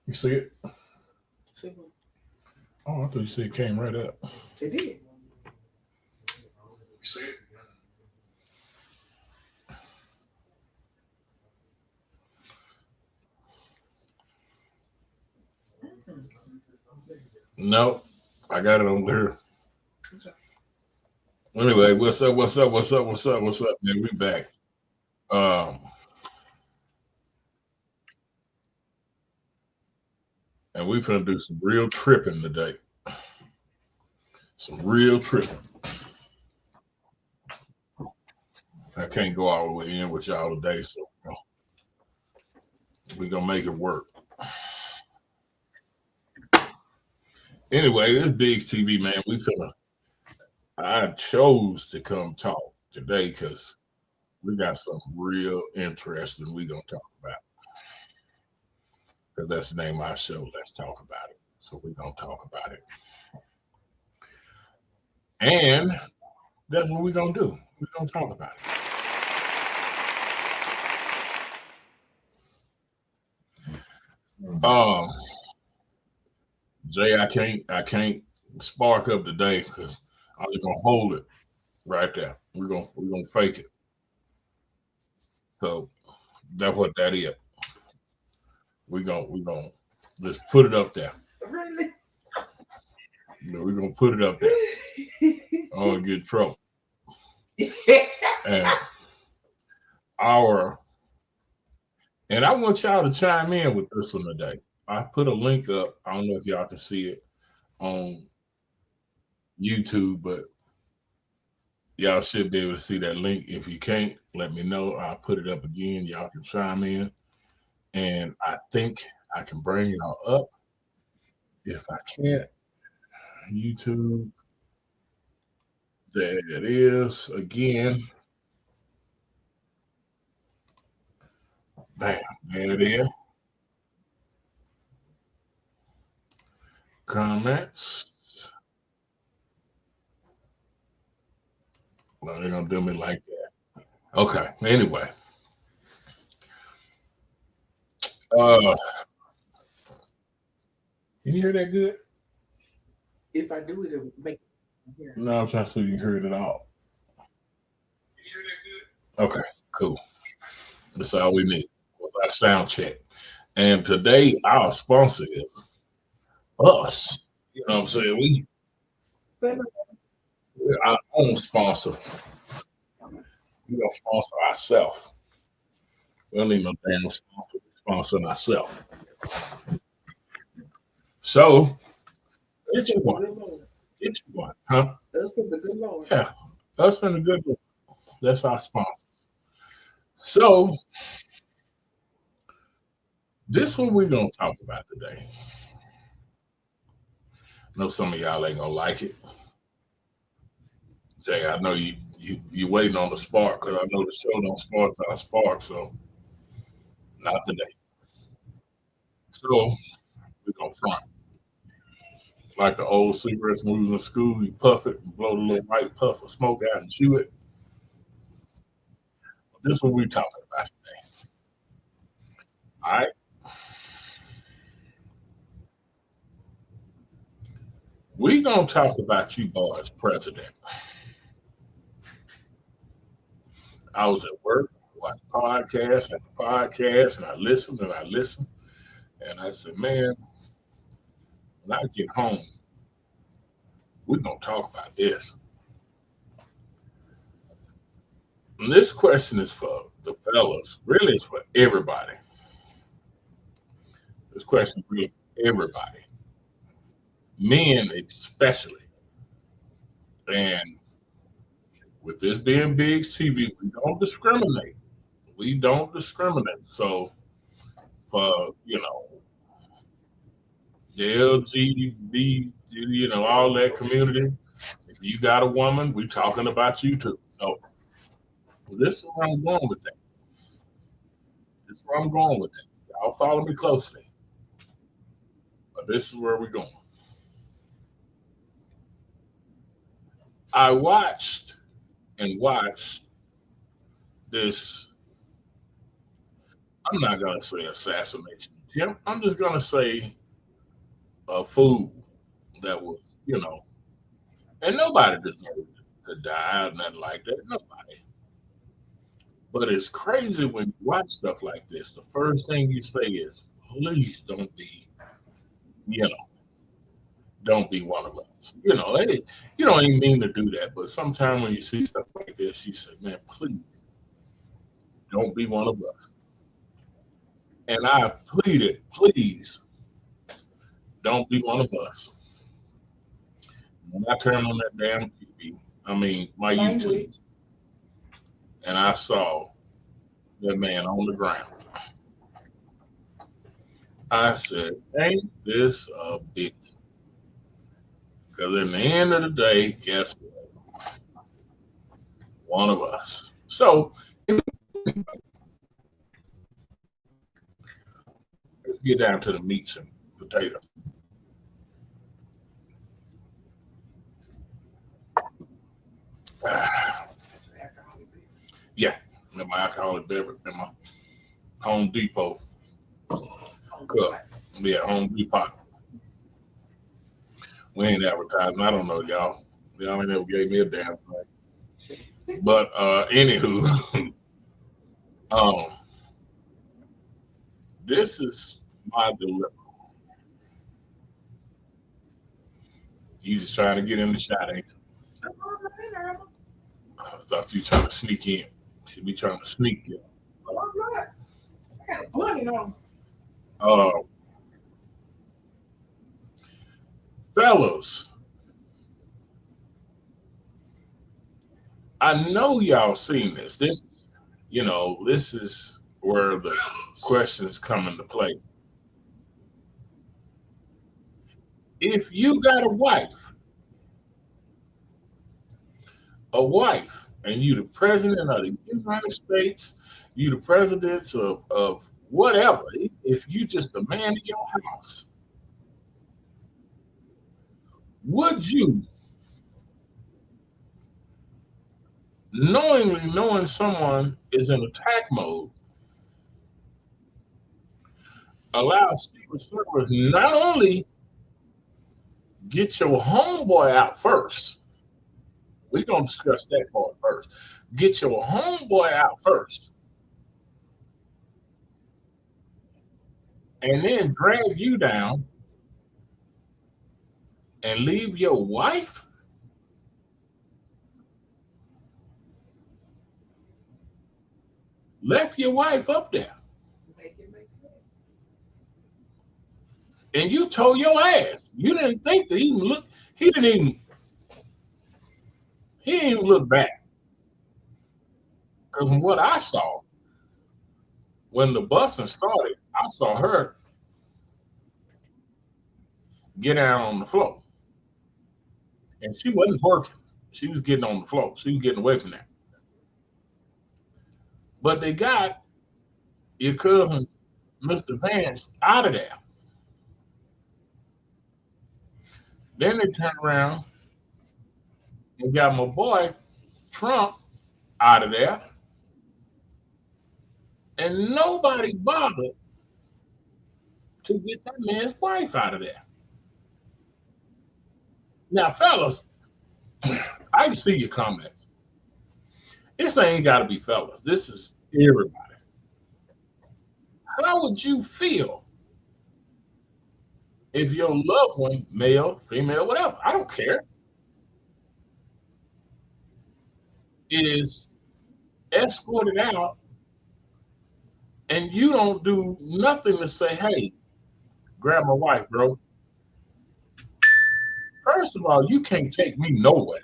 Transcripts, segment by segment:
You see it? See what? Oh, I thought you said it came right up. It did. You see it? No, I got it on there. Anyway, what's up? What's up? What's up? What's up? What's up? Man, we back. Um, and we finna do some real tripping today. Some real tripping. I can't go all the way in with y'all today, so we gonna make it work. Anyway, this Biggstv, man, we finna. I chose to come talk today because we got something real interesting we gonna talk about. Because that's the name of our show. Let's talk about it. So we gonna talk about it, and that's what we gonna do. We gonna talk about it. Um, Jay, I can't spark up today because I'm just gonna hold it right there. We're gonna fake it. So that's what that is. We gonna let's put it up there. Really? We're gonna put it up there. I don't get in trouble. And our and I want y'all to chime in with this one today. I put a link up. I don't know if y'all can see it on YouTube, but y'all should be able to see that link. If you can't, let me know. I'll put it up again. Y'all can chime in. And I think I can bring y'all up. If I can't, YouTube, there it is again. Bam, there it is. Comments. Well, they're gonna do me like that. Okay. Anyway, uh, can you hear that good? If I do it, it'll make it here. No, I'm trying to see if you can hear it at all. Can you hear that good? Okay, cool. That's all we need. Was our sound check. And today our sponsor is us. You know what I'm saying? We're our own sponsor. We gonna sponsor ourselves. We don't need no damn sponsor. We're sponsoring ourselves. So get Us you and the one. good Lord. Get you one. Huh? Us and the good Lord. Yeah. Us and the good one. That's our sponsor. So this is what we're gonna talk about today. I know some of y'all ain't gonna like it. Jay, I know you waiting on the spark because I know the show don't start till I spark, so not today. So we're gonna front. Like the old cigarettes when we was in school, you puff it and blow the little white puff of smoke out and chew it. This is what we're talking about today. All right. We gonna talk about you boys president. I was at work, watched podcast and podcast, and I listened and I listened, and I said, man, when I get home, we're gonna talk about this. And this question is for the fellas. Really, it's for everybody. This question is really for everybody, men especially. And with this being Biggstv, we don't discriminate. We don't discriminate. So for the LGBT, all that community, if you got a woman, we talking about you too. So this is where I'm going with that. This is where I'm going with that. Y'all follow me closely. But this is where we're going. I watched and watched this, I'm not gonna say assassination attempt. I'm just gonna say a fool that was, and nobody deserved to die or nothing like that. Nobody. But it's crazy when you watch stuff like this. The first thing you say is, "Please you know, don't be one of us." You don't even mean to do that, but sometimes when you see stuff like this, you say, "Man, please don't be one of us." And I pleaded, "Please don't be one of us." When I turned on that damn TV, I mean my YouTube, Language. and I saw that man on the ground, I said, "Ain't this a bitch?" Because in the end of the day, guess what? One of us. So let's get down to the meats and potatoes. Yeah, and my alcoholic beverage and my Home Depot cup. Yeah, Home Depot. We ain't advertising. I don't know, y'all. Y'all ain't never gave me a damn thing. But anywho, um, this is my dilemma. You just trying to get in the shot, ain't you? I thought you trying to sneak in. Should be trying to sneak in. I got a bunny on. Uh, fellas, I know y'all seen this. This is where the questions come into play. If you got and you the president of the United States, you the presidents of whatever, if you just the man in your house, would you, knowing someone is in attack mode, allow Secret Service not only get your homeboy out first, we're gonna discuss that part first. Get your homeboy out first, and then drag you down and leave your wife? Left your wife up there, Make it make sense. and you told your ass. You didn't think to even look. He didn't even. He didn't even look back. Because from what I saw, when the busing started, I saw her get down on the floor, and she wasn't working. She was getting on the floor. She was getting away from that. But they got your cousin, Mr. Vance, out of there. Then they turned around and got my boy Trump out of there, and nobody bothered to get that man's wife out of there. Now, fellas, I can see your comments. This ain't got to be fellas. This is everybody. How would you feel if your loved one, male, female, whatever, I don't care, is escorted out and you don't do nothing to say, "Hey, grab my wife, bro"? First of all, you can't take me nowhere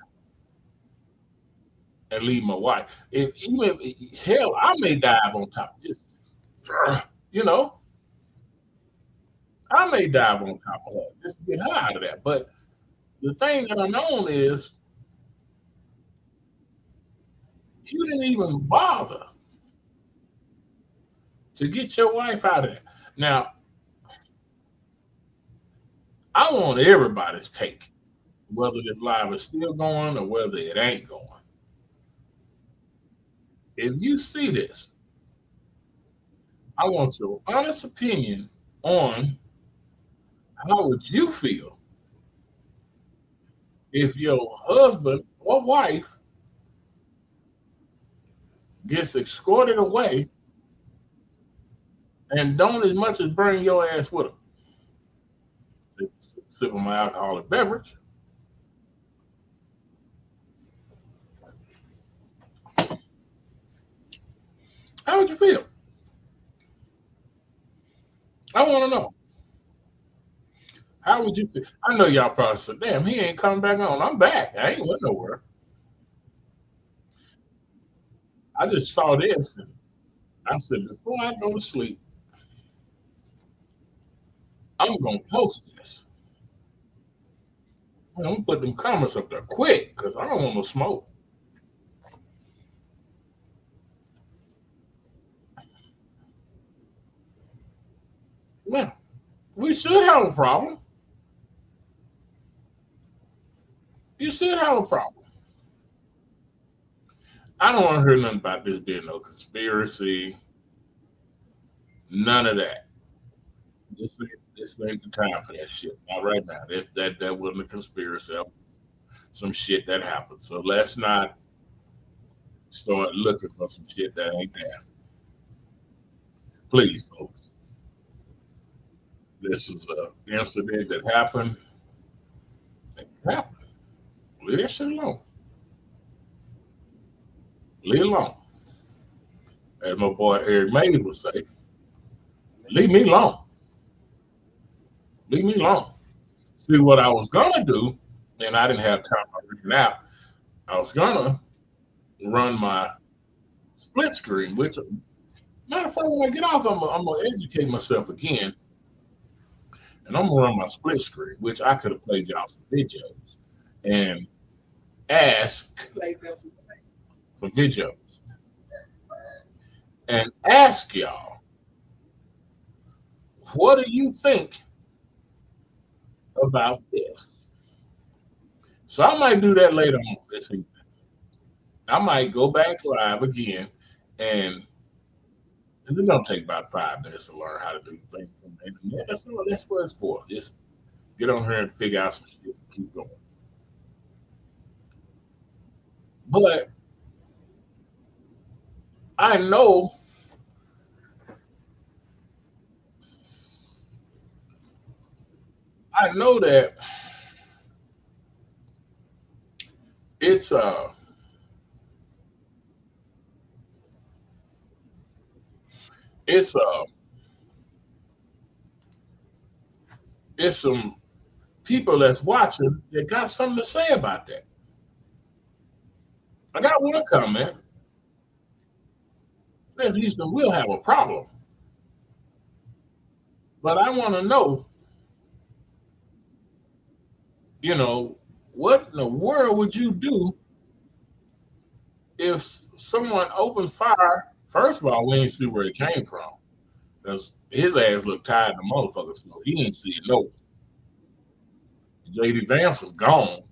and leave my wife. If even hell, I may dive on top. Just you know, I may dive on top of her just to get her out of that. But the thing that I'm on is you didn't even bother to get your wife out of there. Now, I want everybody's take, whether the live is still going or whether it ain't going. if you see this, I want your honest opinion on how would you feel if your husband or wife gets escorted away and don't as much as bring your ass with them. Sip of my alcoholic beverage. How would you feel? I want to know. How would you feel? I know y'all probably said, damn, he ain't coming back on. I'm back. I ain't went nowhere. I just saw this and I said, before I go to sleep, I'm going to post this. I'm going to put them comments up there quick because I don't want no smoke. Yeah, we should have a problem. You should have a problem. I don't want to hear nothing about this being no conspiracy. None of that. This ain't the time for that shit. Not right now. That wasn't a conspiracy. That was some shit that happened. So let's not start looking for some shit that ain't there. Please, folks. This is an incident that happened. It happened. Leave that shit alone. Leave it alone. As my boy Eric Mays would say, leave me alone. Leave me alone. See what I was gonna do, and I didn't have time to read it out. I was gonna run my split screen, which matter of fact, when I get off, I'm gonna educate myself again, and I'm gonna run my split screen, which I could have played y'all some videos and ask some videos and ask y'all, what do you think about this? So I might do that later on this evening. I might go back live again, and it's gonna take about 5 minutes to learn how to do things on the internet. That's what it's for. Just get on here and figure out some shit and keep going. But I know that it's it's uh it's some people that's watching that got something to say about that. I got one comment says Houston will have a problem, but I want to know, you know, what in the world would you do if someone opened fire? First of all, we didn't see where it came from because his ass looked tired, the motherfucker, so he didn't see it. No, JD Vance was gone,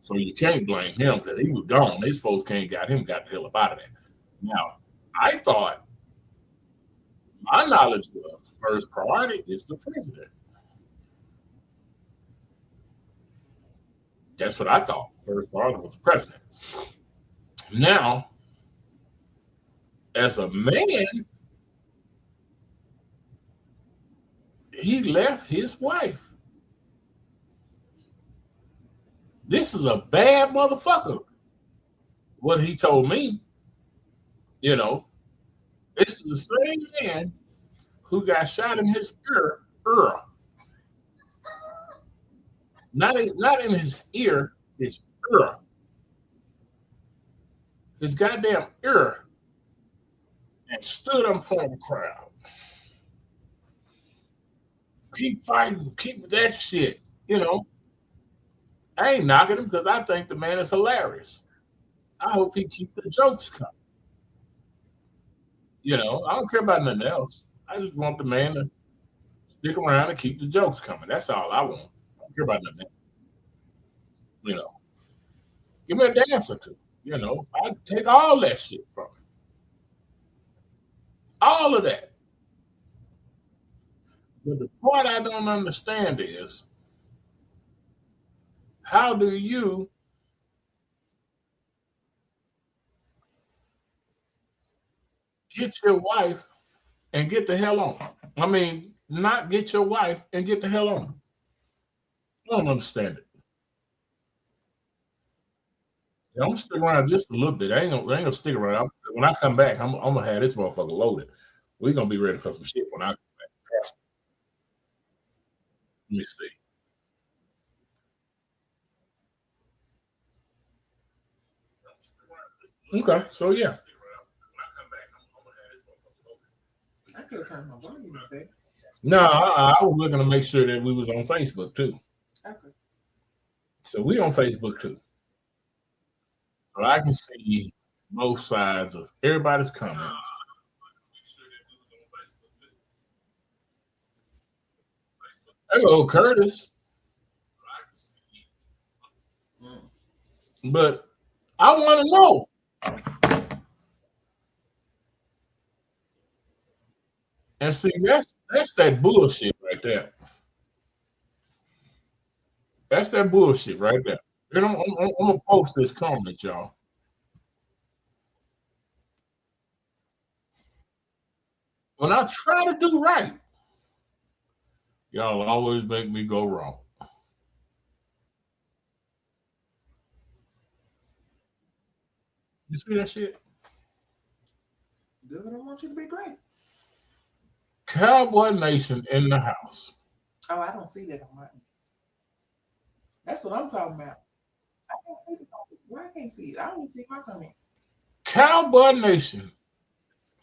so you can't blame him because he was gone. These folks can't got him got the hell up out of there. Now, I thought my knowledge was first priority is the president. That's what I thought. First priority was the president. Now, as a man, he left his wife. This is a bad motherfucker. What he told me, you know, this is the same man who got shot in his ear. Not in his ear, his ear. His goddamn ear. And stood up for the crowd. Keep fighting, keep that shit. You know, I ain't knocking him because I think the man is hilarious. I hope he keep the jokes coming. You know, I don't care about nothing else. I just want the man to stick around and keep the jokes coming. That's all I want. I don't care about nothing else. You know, give me a dance or two. You know, I take all that shit from him. All of that. But the part I don't understand is how do you get your wife and get the hell on? I mean, not get your wife and get the hell on. I don't understand it. Yeah, I'm gonna stick around just a little bit. I ain't gonna stick around. When I come back, I'm gonna have this motherfucker loaded. We're gonna be ready for some shit when I come back. Let me see. Okay, so yeah. I could have turned my volume up there. No, I was looking to make sure that we was on Facebook too. Okay. So we on Facebook too. So I can see both sides of everybody's comments. Hello, Curtis. Mm. But I want to know. And see, that's that bullshit right there. That's that bullshit right there. And I'm gonna post this comment, y'all. When I try to do right, y'all always make me go wrong. You see that shit? Dude, I don't want you to be great. Cowboy Nation in the house. Oh, I don't see that on mine. That's what I'm talking about. I can't see it. Why I can't see it? I don't see my comment. Cowboy Nation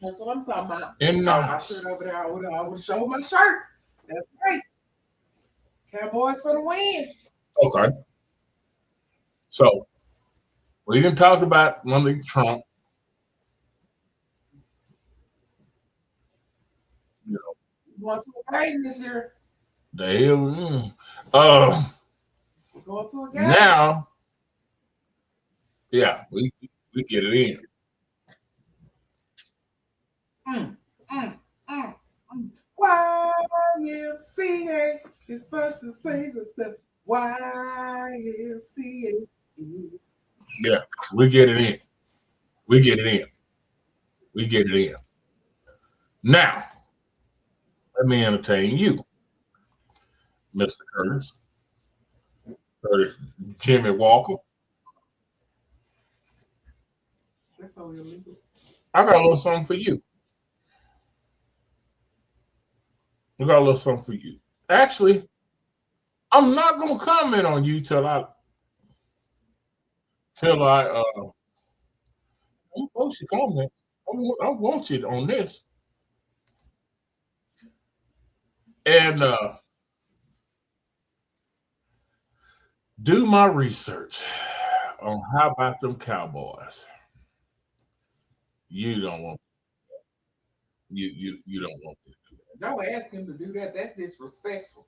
That's what I'm talking about. in the Oh, my house. shirt over there. I would show my shirt. That's great. Cowboys for the win. Okay. So we didn't talk about Monday Trump. You know, Going to a game this year. the hell. We're going to a game. Now, yeah, we get it in. Mm, mm, mm, mm. YMCA is fun to say with the YMCA. Yeah, we get it in. We get it in. We get it in. Now, let me entertain you, Mr. Curtis. Curtis Jimmy Walker. That's so illegal. I got a little something for you. I got a little something for you. Actually, I'm not gonna comment on you till I don't post your comment. I want you on this. And do my research on how about them Cowboys. You don't want you don't want me to do Don't ask him to do that. That's disrespectful.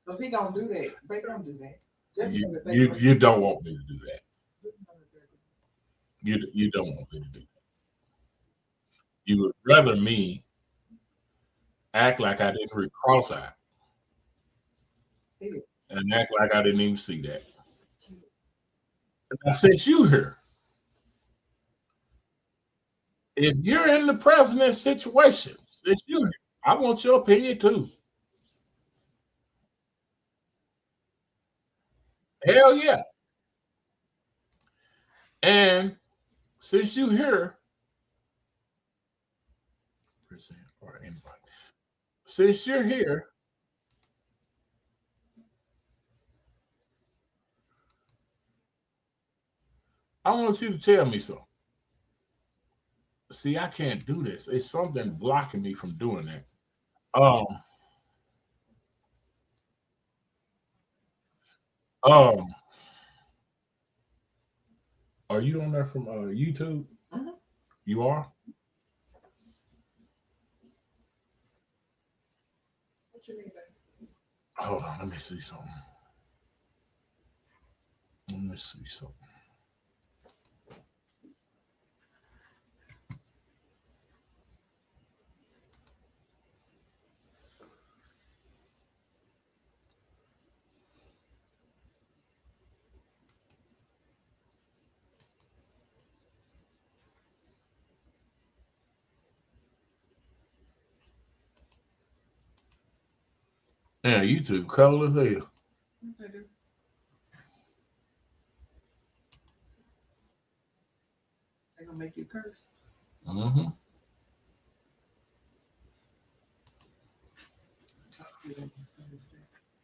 Because he gonna do that. They don't do that. that. Just because they You don't want me to do that. You don't want me to do that. You would rather me act like I didn't read cross-eyed and act like I didn't even see that. Now, since you here, if you're in the president's situation, since you here, I want your opinion too. Hell yeah. And since you here, present or invite. Since you're here, I want you to tell me something. See, I can't do this. It's something blocking me from doing that. Um, um, are you on there from YouTube? Mhm. You are? What you mean, baby? Hold on, let me see something. Let me see something. Yeah, YouTube cold as hell. What they do? They gonna make you curse. Mm-hmm.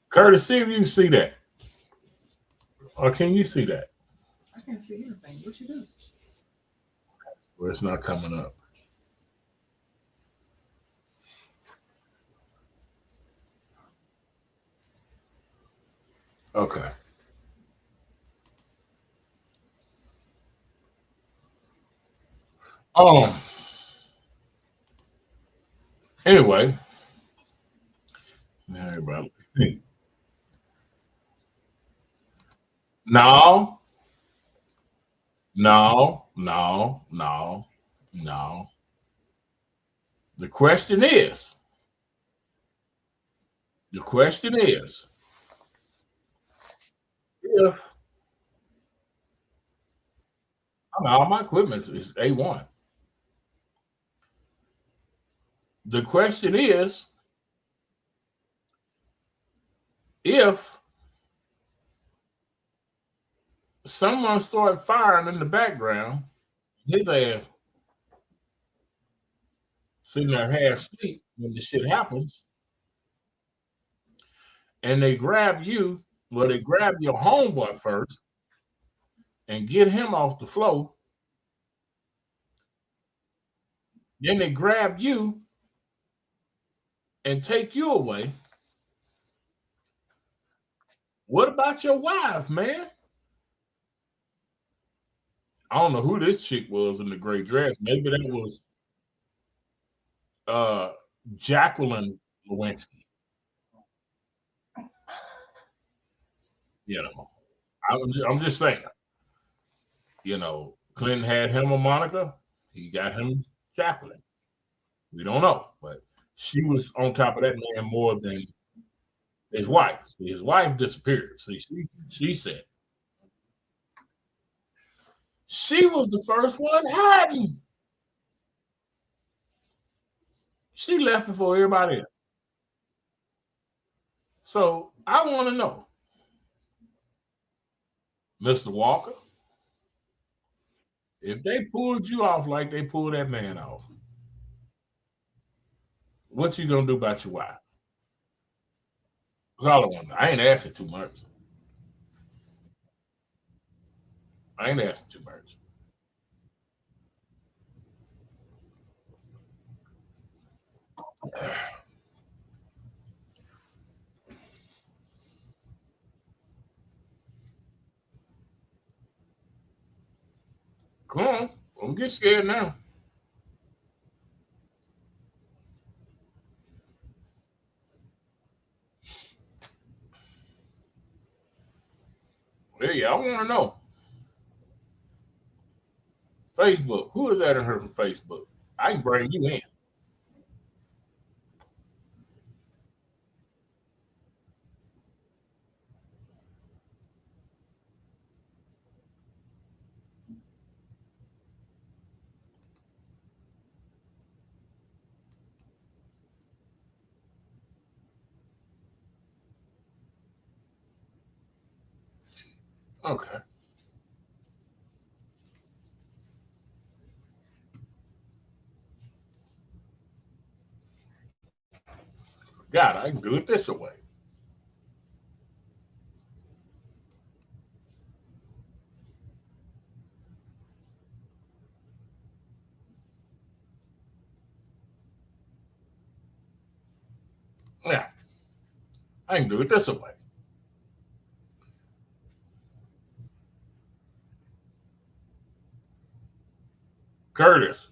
Curtis, see if you can see that. Or can you see that? I can't see anything. What you do? Well, it's not coming up. Okay. Um. Anyway, everybody. No, no, no, no, no. The question is, the question is, if I mean, all my equipment is A1. The question is, if someone started firing in the background, his ass sitting there half asleep when the shit happens, and they grab you, well, they grab your homeboy first and get him off the floor, then they grab you and take you away. What about your wife, man? I don't know who this chick was in the gray dress. Maybe that was uh Jacqueline Lewinsky. You know, I'm just saying. You know, Clinton had him a Monica. He got him Jacqueline. We don't know, but she was on top of that man more than his wife. See, his wife disappeared. See, she said she was the first one hiding. She left before everybody else. So I want to know, Mr. Walker, if they pulled you off like they pulled that man off, what you gonna do about your wife? That's all I want. I ain't asking too much. I ain't asking too much. Come on, don't get scared now. Hey, I want to know. Facebook. Who is that in her from Facebook? I can bring you in. Okay. God, I can do it this way. Yeah, I can do it this way. Curtis,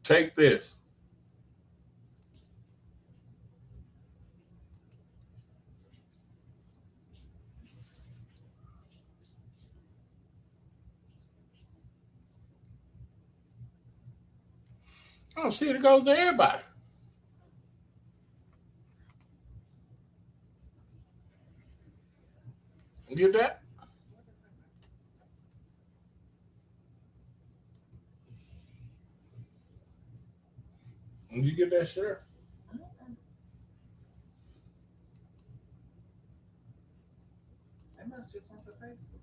take this. Oh, see, it goes to everybody. You get that? Did you get that share? Mm-mm. That must just went to Facebook.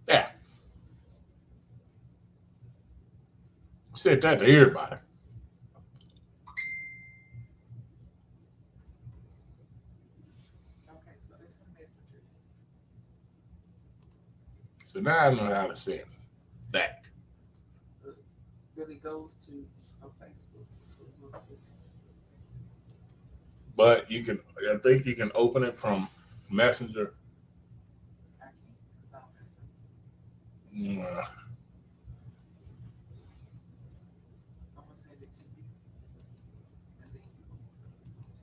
Yeah. Said that to everybody. Okay, so that's a messenger. So now I know how to send that. Look, really goes to Facebook. So But you can, I think you can open it from Messenger. I can't because I don't have Facebook. Mm, I'm gonna send it to you, and then you can open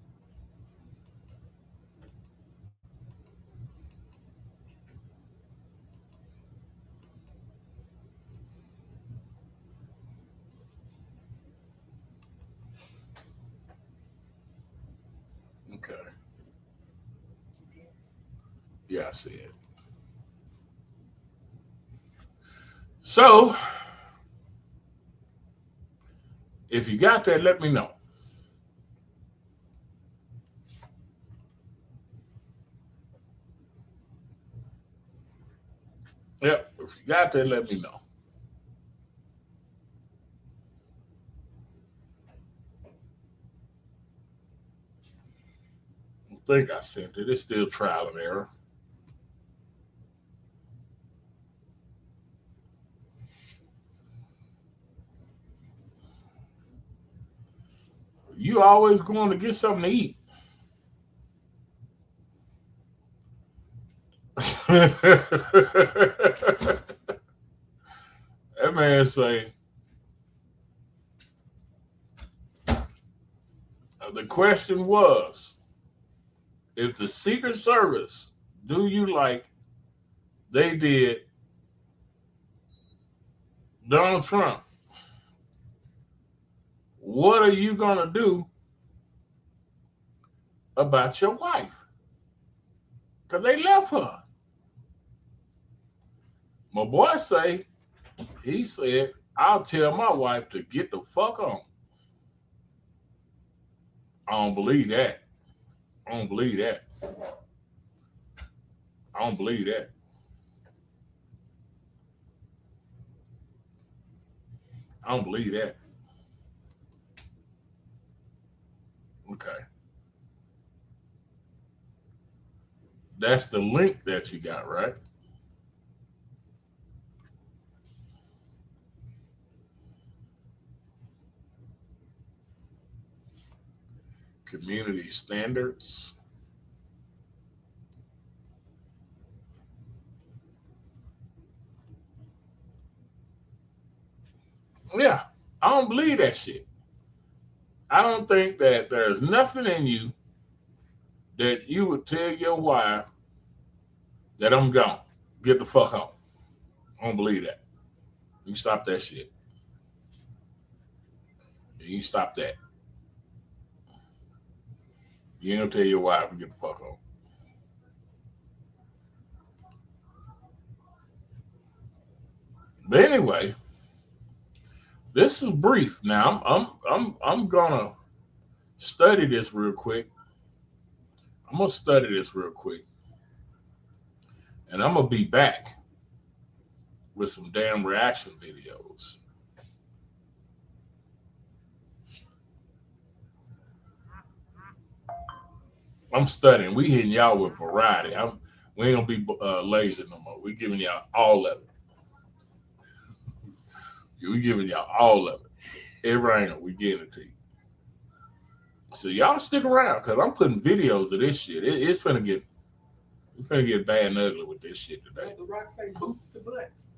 it. okay. Yeah. Yeah, I see it. So if you got that, let me know. Yep. If you got that, let me know. I think I sent it. It's still trial and error. You always going to get something to eat. That man say the question was if the Secret Service do you like they did Donald Trump, what are you gonna do about your wife? Because they left her. My boy say he said I'll tell my wife to get the fuck on. I don't believe that. I don't believe that. I don't believe that. I don't believe that. Okay. That's the link that you got, right? Community standards. Yeah. I don't believe that shit. I don't think that there's nothing in you that you would tell your wife that I'm gone. Get the fuck home. I don't believe that. You stop that shit. You stop that. You ain't gonna tell your wife to get the fuck home. But anyway, this is brief. Now I'm gonna study this real quick. I'm gonna study this real quick, and I'm gonna be back with some damn reaction videos. I'm studying. We hitting y'all with variety. We ain't gonna be lazy no more. We giving y'all all of it. We giving y'all all of it. Every angle, we giving it to you. So y'all stick around because I'm putting videos of this shit. It's gonna get bad and ugly with this shit today. What the Rock say? Boots to butts.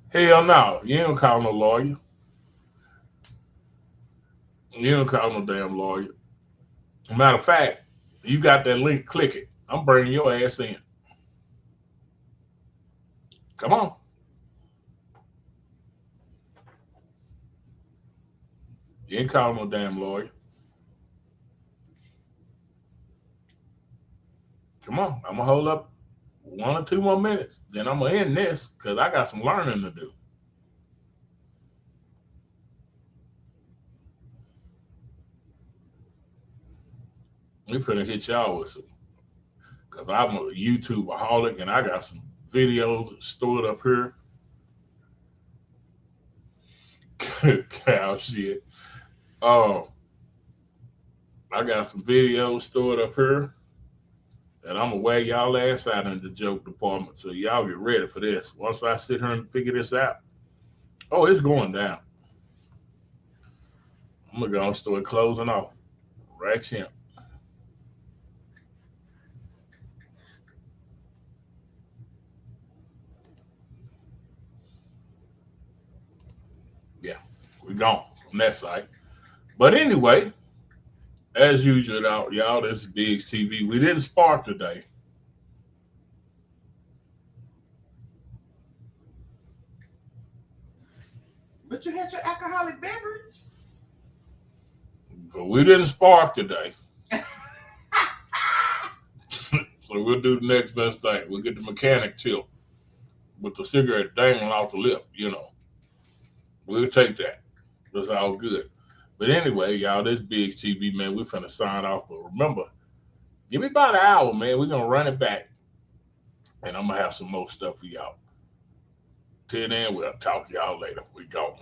Hell no, you ain't gonna call no lawyer. You don't call no damn lawyer. Matter of fact, you got that link, click it. I'm bringing your ass in. Come on. You ain't calling no damn lawyer. Come on, I'm gonna hold up 1 or 2 more minutes. Then I'm gonna end this because I got some learning to do. We finna hit y'all with some because I'm a YouTubeaholic and I got some videos stored up here. Cow shit. Um, I got some videos stored up here and I'm gonna wear y'all ass out in the joke department. So y'all get ready for this. Once I sit here and figure this out, oh, it's going down. I'm gonna go and start closing off right here. Yeah, we gone from that side. But anyway, as usual, y'all, this is Biggstv. We didn't spark today, But you had your alcoholic beverage. but we didn't spark today. So we'll do the next best thing. We'll get the mechanic tip with the cigarette dangling off the lip. We'll take that. That's all good. But anyway, y'all, this Biggstv, man, we finna sign off. But remember, give me about an hour, man. We're gonna run it back, and I'm gonna have some more stuff for y'all. Till then, we'll talk to y'all later. We gone.